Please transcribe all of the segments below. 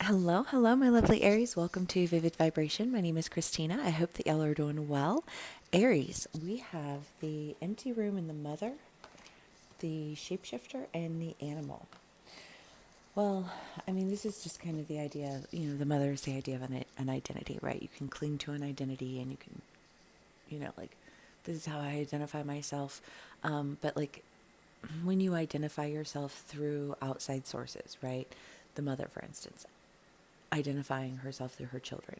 Hello, hello, my lovely Aries. Welcome to Vivid Vibration. My name is Christina. I hope that y'all are doing well. Aries, we have the empty room and the mother, the shapeshifter, and the animal. Well, I mean, this is just kind of the idea, the mother is the idea of an identity, right? You can cling to an identity and you can, like, this is how I identify myself. But, like, when you identify yourself through outside sources, right? The mother, for instance, identifying herself through her children.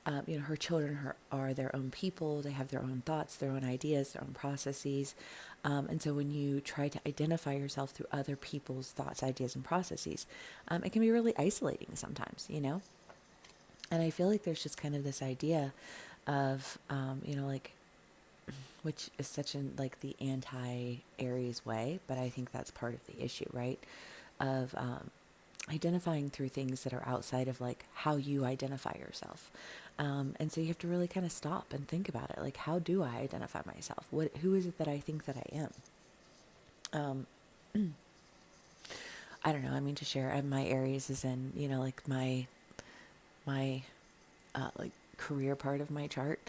Her children are their own people. They have their own thoughts, their own ideas, their own processes. And so when you try to identify yourself through other people's thoughts, ideas, and processes, it can be really isolating sometimes. And I feel like there's just kind of this idea of, like, which is such an, like, the anti-Aries way, but I think that's part of the issue, right? Of, identifying through things that are outside of like how you identify yourself. And so you have to really kind of stop and think about it. Like, how do I identify myself? Who is it that I think that I am? I don't know. I mean, to share, my Aries is in, like my like career part of my chart.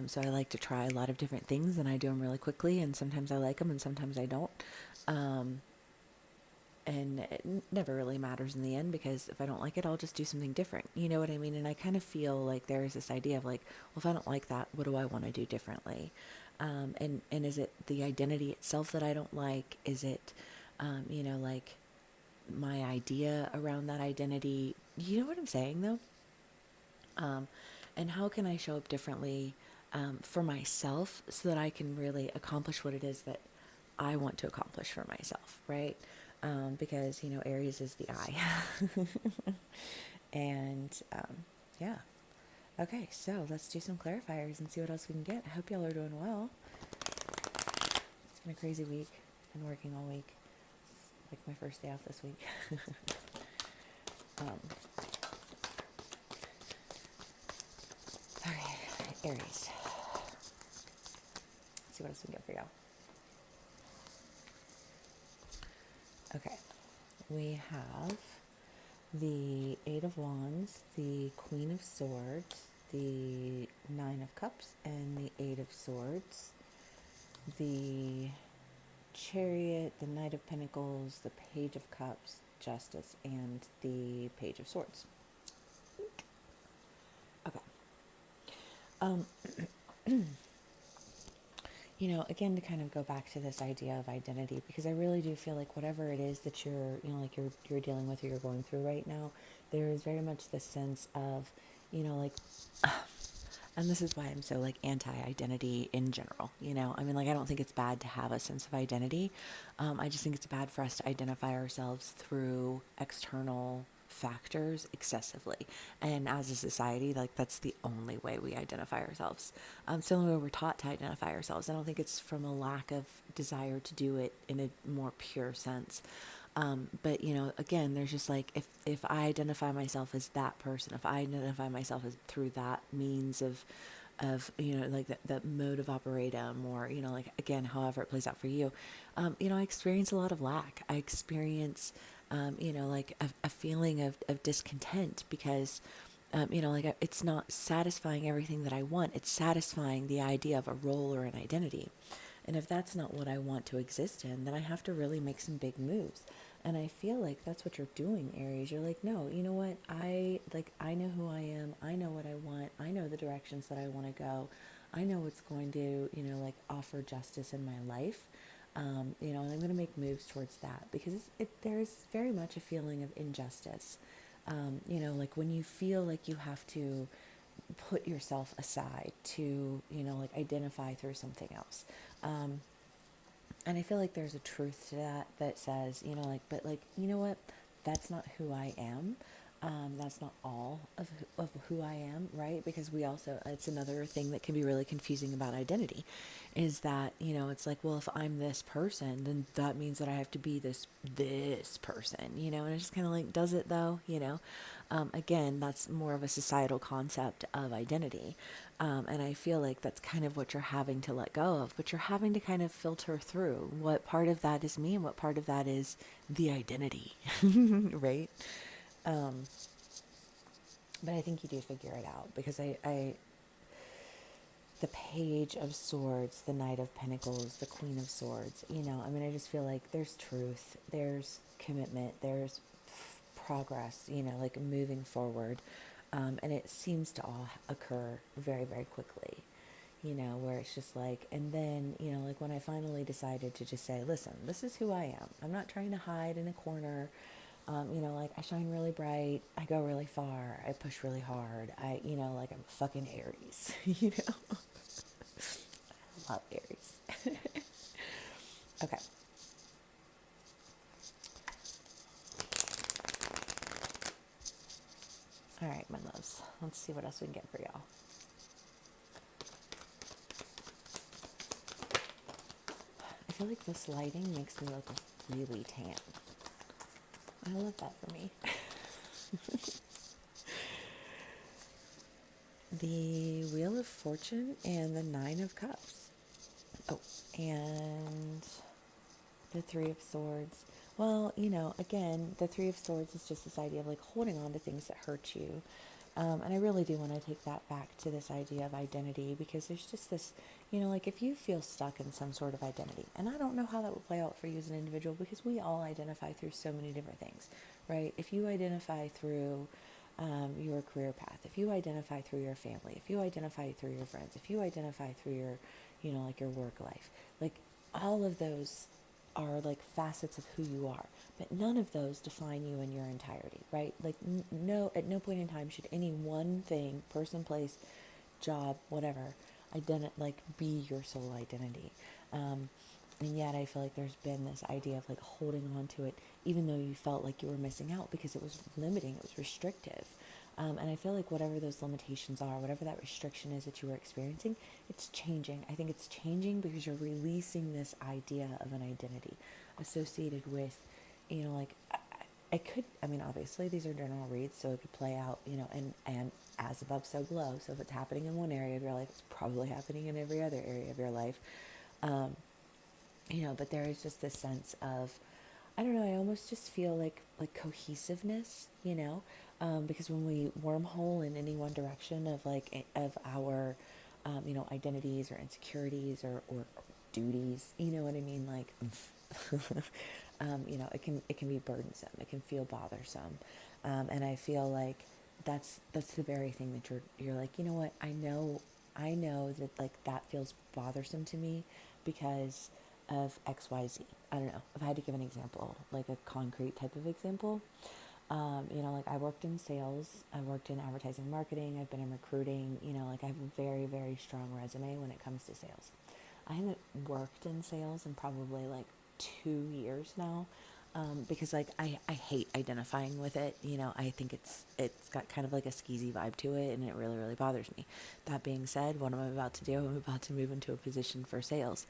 So I like to try a lot of different things and I do them really quickly. And sometimes I like them and sometimes I don't. Um, and it never really matters in the end because if I don't like it, I'll just do something different. You know what I mean? And I kind of feel like there is this idea of like, well, if I don't like that, what do I want to do differently? And is it the identity itself that I don't like? Is it, like my idea around that identity? You know what I'm saying though? And how can I show up differently for myself so that I can really accomplish what it is that I want to accomplish for myself, right? Because, Aries is the I. And yeah. Okay, so let's do some clarifiers and see what else we can get. I hope y'all are doing well. It's been a crazy week. Been working all week. It's like my first day off this week. um, okay, Aries. Let's see what else we can get for y'all. Okay, we have the Eight of Wands, the Queen of Swords, the Nine of Cups, and the Eight of Swords, the Chariot, the Knight of Pentacles, the Page of Cups, Justice, and the Page of Swords. Okay. Um, again, to kind of go back to this idea of identity, because I really do feel like whatever it is that you're dealing with or you're going through right now, there is very much this sense of, like, and this is why I'm so like anti-identity in general. I mean, like, I don't think it's bad to have a sense of identity. I just think it's bad for us to identify ourselves through external factors excessively. And as a society, like, that's the only way we identify ourselves. It's the only way we're taught to identify ourselves. I don't think it's from a lack of desire to do it in a more pure sense. But again, there's just like, if I identify myself as that person, if I identify myself as through that means of like that mode of operatum, or like, again, however it plays out for you, I experience a lot of lack. I experience like a feeling of discontent because like, it's not satisfying everything that I want. It's satisfying the idea of a role or an identity. And if that's not what I want to exist in, then I have to really make some big moves. And I feel like that's what you're doing, Aries. You're like, no, you know what? I know who I am. I know what I want. I know the directions that I want to go. I know what's going to, like, offer justice in my life. And I'm going to make moves towards that because there's very much a feeling of injustice. Like when you feel like you have to put yourself aside to, like, identify through something else. Um, and I feel like there's a truth to that says, like, but, like, you know what? That's not who I am. That's not all of who I am, right? Because we also, it's another thing that can be really confusing about identity is that, it's like, well, if I'm this person, then that means that I have to be this person, and it's just kind of like, does it though? Again, that's more of a societal concept of identity. And I feel like that's kind of what you're having to let go of, but you're having to kind of filter through what part of that is me and what part of that is the identity, right? Um, But I think you do figure it out, because the Page of Swords, the Knight of Pentacles, the Queen of Swords, I mean, I just feel like there's truth, there's commitment, there's progress, like moving forward. And it seems to all occur very, very quickly, where it's just like, and then, like when I finally decided to just say, listen, this is who I am. I'm not trying to hide in a corner. Like I shine really bright, I go really far, I push really hard. Like I'm fucking Aries, I love Aries. Okay. All right, my loves. Let's see what else we can get for y'all. I feel like this lighting makes me look really tan. I love that for me. The Wheel of Fortune and the Nine of Cups. Oh, and the Three of Swords. Well, again, the Three of Swords is just this idea of like holding on to things that hurt you. And I really do want to take that back to this idea of identity, because there's just this, like if you feel stuck in some sort of identity, and I don't know how that would play out for you as an individual, because we all identify through so many different things, right? If you identify through your career path, if you identify through your family, if you identify through your friends, if you identify through your, like your work life, like all of those are like facets of who you are, but none of those define you in your entirety, right? Like no, at no point in time should any one thing, person, place, job, whatever, like be your sole identity. And yet I feel like there's been this idea of like holding on to it, even though you felt like you were missing out because it was limiting, it was restrictive. And I feel like whatever those limitations are, whatever that restriction is that you were experiencing, it's changing. I think it's changing because you're releasing this idea of an identity associated with, like I could, I mean, obviously these are general reads, so it could play out, and as above, so below. So if it's happening in one area of your life, it's probably happening in every other area of your life. Um, but there is just this sense of, I don't know, I almost just feel like cohesiveness, because when we wormhole in any one direction of of our, identities or insecurities or duties, you know what I mean? Like, it can be burdensome. It can feel bothersome, and I feel like that's the very thing that you're like, you know what? I know that like that feels bothersome to me because of XYZ. I don't know. If I had to give an example, like a concrete type of example, like I worked in sales, I worked in advertising and marketing, I've been in recruiting, like I have a very, very strong resume when it comes to sales. I haven't worked in sales in probably like 2 years now. Because like I hate identifying with it. I think it's got kind of like a skeezy vibe to it, and it really, really bothers me. That being said, what am I about to do? I'm about to move into a position for sales.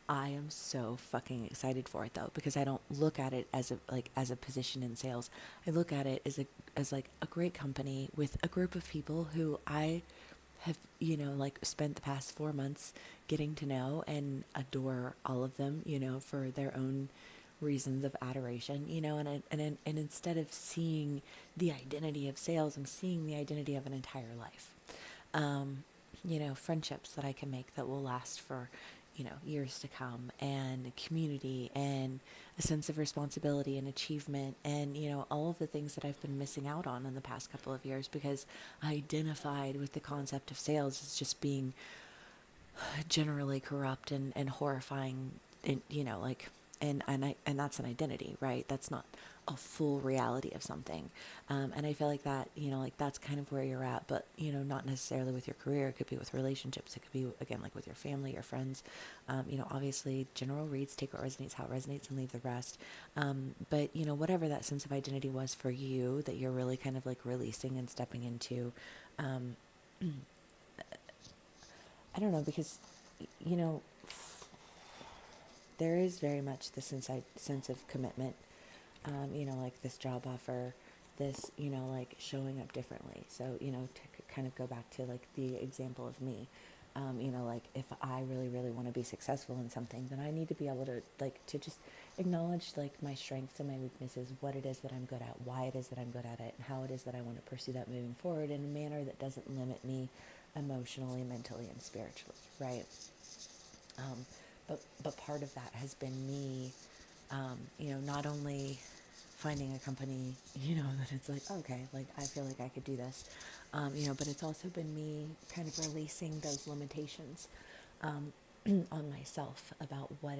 I am so fucking excited for it though, because I don't look at it as a position in sales. I look at it as like a great company with a group of people who I have, like spent the past 4 months getting to know and adore all of them, for their own reasons of adoration, and instead of seeing the identity of sales, I'm seeing the identity of an entire life. Um, friendships that I can make that will last for, years to come, and community, and a sense of responsibility and achievement, and, all of the things that I've been missing out on in the past couple of years because I identified with the concept of sales as just being generally corrupt and horrifying, and like, and that's an identity, right? That's not a full reality of something. And I feel like that, like that's kind of where you're at, but not necessarily with your career. It could be with relationships, it could be again like with your family, your friends. Obviously general reads, take what resonates, how it resonates, and leave the rest. But whatever that sense of identity was for you that you're really kind of like releasing and stepping into, um, I don't know, because you know there is very much the sense of commitment, like this job offer, this, like showing up differently. So, to kind of go back to like the example of me, Like if I really, really want to be successful in something, then I need to be able to to just acknowledge like my strengths and my weaknesses, what it is that I'm good at, why it is that I'm good at it, and how it is that I want to pursue that moving forward in a manner that doesn't limit me emotionally, mentally, and spiritually, right? Um, but part of that has been me, not only finding a company, that it's like, okay, like I feel like I could do this, but it's also been me kind of releasing those limitations um, on myself about what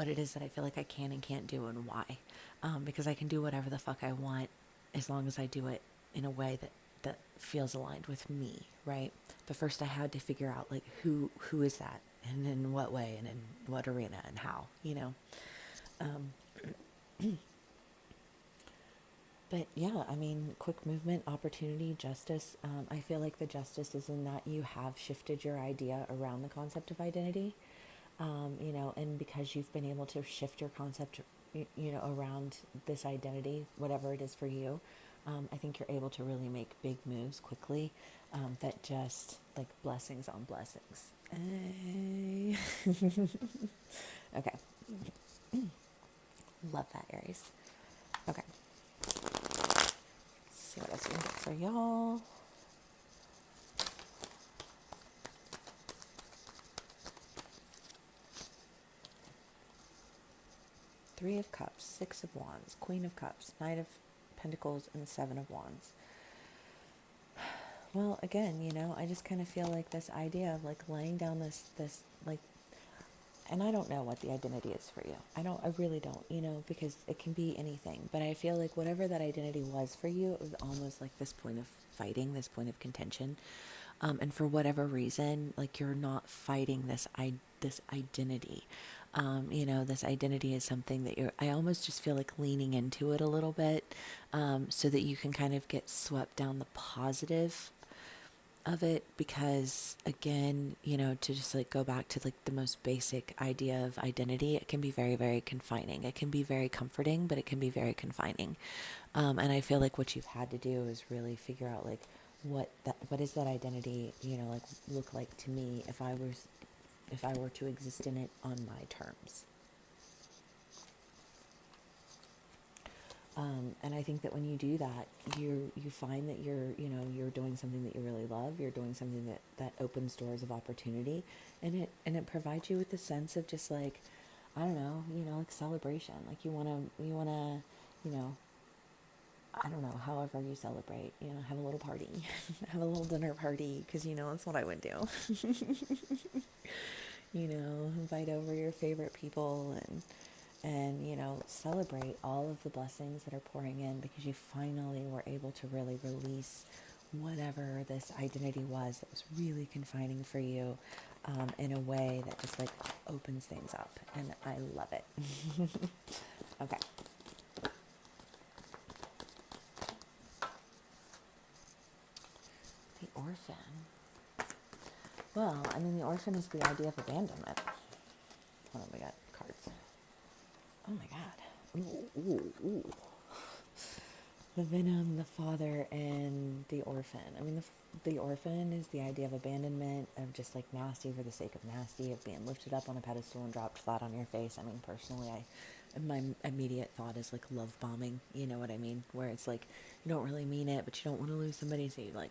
it is that I feel like I can and can't do and why, because I can do whatever the fuck I want as long as I do it in a way that feels aligned with me, right? But first I had to figure out like who is that and in what way and in what arena and how, Um, but yeah, I mean, quick movement, opportunity, justice. I feel like the justice is in that you have shifted your idea around the concept of identity, and because you've been able to shift your concept, around this identity, whatever it is for you, I think you're able to really make big moves quickly, that just like blessings on blessings. Hey. Okay. Love that, Aries. Okay. Let's see what else we can get for y'all. Three of Cups, Six of Wands, Queen of Cups, Knight of Pentacles, and Seven of Wands. Well, again, I just kind of feel like this idea of like laying down this like, and I don't know what the identity is for you. I really don't, because it can be anything. But I feel like whatever that identity was for you, it was almost like this point of fighting, this point of contention. And for whatever reason, like you're not fighting this identity. This identity is something that I almost just feel like leaning into it a little bit, so that you can kind of get swept down the positive of it, because again, to just like go back to like the most basic idea of identity, it can be very, very confining. It can be very comforting, but it can be very confining. And I feel like what you've had to do is really figure out like what is that identity, like look like to me if I were to exist in it on my terms. And I think that when you do that, you find that you're doing something that you really love. You're doing something that opens doors of opportunity, and it provides you with a sense of just like, I don't know, like celebration. Like you wanna, you know, I don't know, however you celebrate, have a little party, have a little dinner party, because that's what I would do. Invite over your favorite people and celebrate all of the blessings that are pouring in, because you finally were able to really release whatever this identity was that was really confining for you, in a way that just like opens things up, and I love it. Okay. The orphan. Well, I mean, the orphan is the idea of abandonment. Hold on, we got cards. Oh my god. Ooh, ooh, ooh. The venom, the father, and the orphan. I mean, the orphan is the idea of abandonment, of just like nasty for the sake of nasty, of being lifted up on a pedestal and dropped flat on your face. I mean, personally, my immediate thought is like love bombing. You know what I mean? Where it's like you don't really mean it, but you don't want to lose somebody, so you like,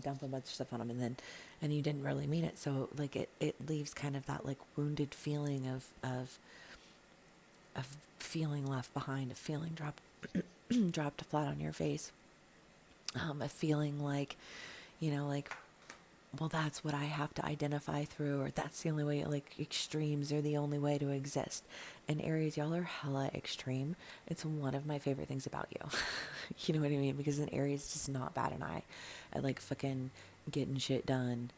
dump a bunch of stuff on them, and you didn't really mean it. So like it leaves kind of that like wounded feeling of feeling left behind, of feeling dropped flat on your face, of feeling like, like, well, that's what I have to identify through, or that's the only way, like extremes are the only way to exist. And Aries, y'all are hella extreme. It's one of my favorite things about you. You know what I mean? Because an Aries is just not bat an eye at like fucking getting shit done,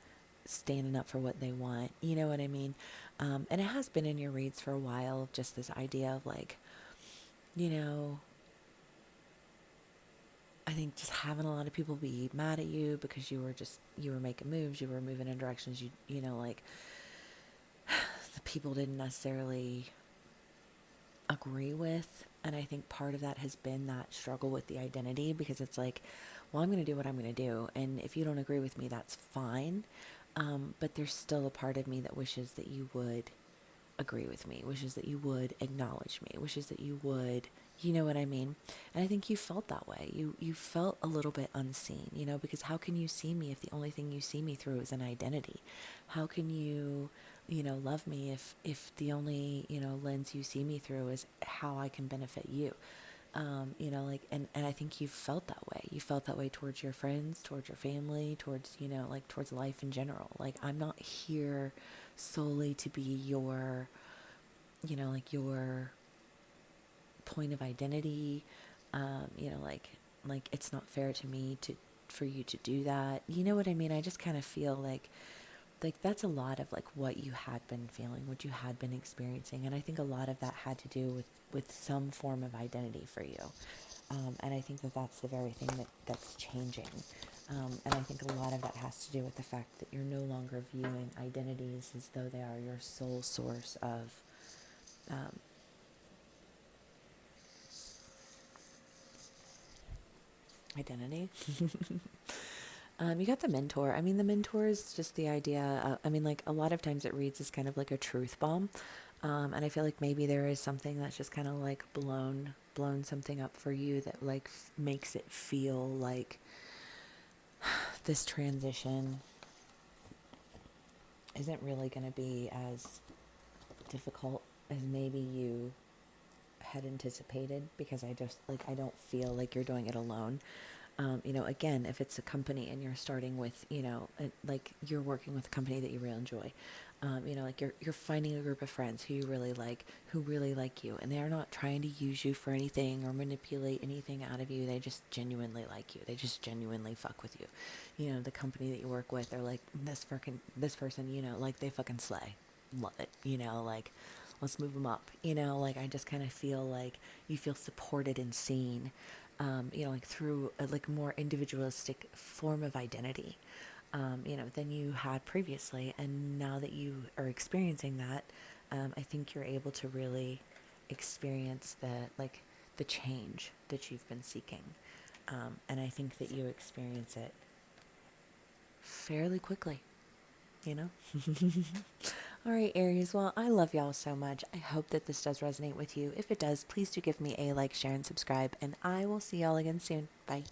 standing up for what they want. You know what I mean? And it has been in your reads for a while, just this idea of like, I think just having a lot of people be mad at you because you were making moves, you were moving in directions like the people didn't necessarily agree with. And I think part of that has been that struggle with the identity, because it's like, well, I'm going to do what I'm going to do. And if you don't agree with me, that's fine. But there's still a part of me that wishes that you would agree with me, wishes that you would acknowledge me, wishes that you would, you know what I mean? And I think you felt that way. You felt a little bit unseen, you know, because how can you see me if the only thing you see me through is an identity? How can you, you know, love me if the only, you know, lens you see me through is how I can benefit you? You know, like, and I think you felt that way. You felt that way towards your friends, towards your family, towards, you know, like towards life in general. Like, I'm not here solely to be your, you know, like your point of identity. You know, like it's not fair to me to, for you to do that. You know what I mean? I just kind of feel like that's a lot of like what you had been feeling, what you had been experiencing. And I think a lot of that had to do with some form of identity for you. And I think that that's the very thing that's changing. And I think a lot of that has to do with the fact that you're no longer viewing identities as though they are your sole source of um, identity. You got the mentor. I mean, the mentor is just the idea. I mean, like a lot of times it reads as kind of like a truth bomb. And I feel like maybe there is something that's just kind of like blown something up for you that like makes it feel like this transition isn't really going to be as difficult as maybe you had anticipated, because I just like I don't feel like you're doing it alone. You know, again, if it's a company and you're starting with, you know, like you're working with a company that you really enjoy, you know, like you're finding a group of friends who really like you, and they're not trying to use you for anything or manipulate anything out of you. They just genuinely like you. They just genuinely fuck with you. You know, the company that you work with, they're like this person, you know, like they fucking slay, love it. You know, like let's move them up. You know, like I just kind of feel like you feel supported and seen, you know, like through a like more individualistic form of identity, you know, than you had previously. And now that you are experiencing that, I think you're able to really experience the change that you've been seeking. And I think that you experience it fairly quickly, you know? All right, Aries. Well, I love y'all so much. I hope that this does resonate with you. If it does, please do give me a like, share, and subscribe. And I will see y'all again soon. Bye.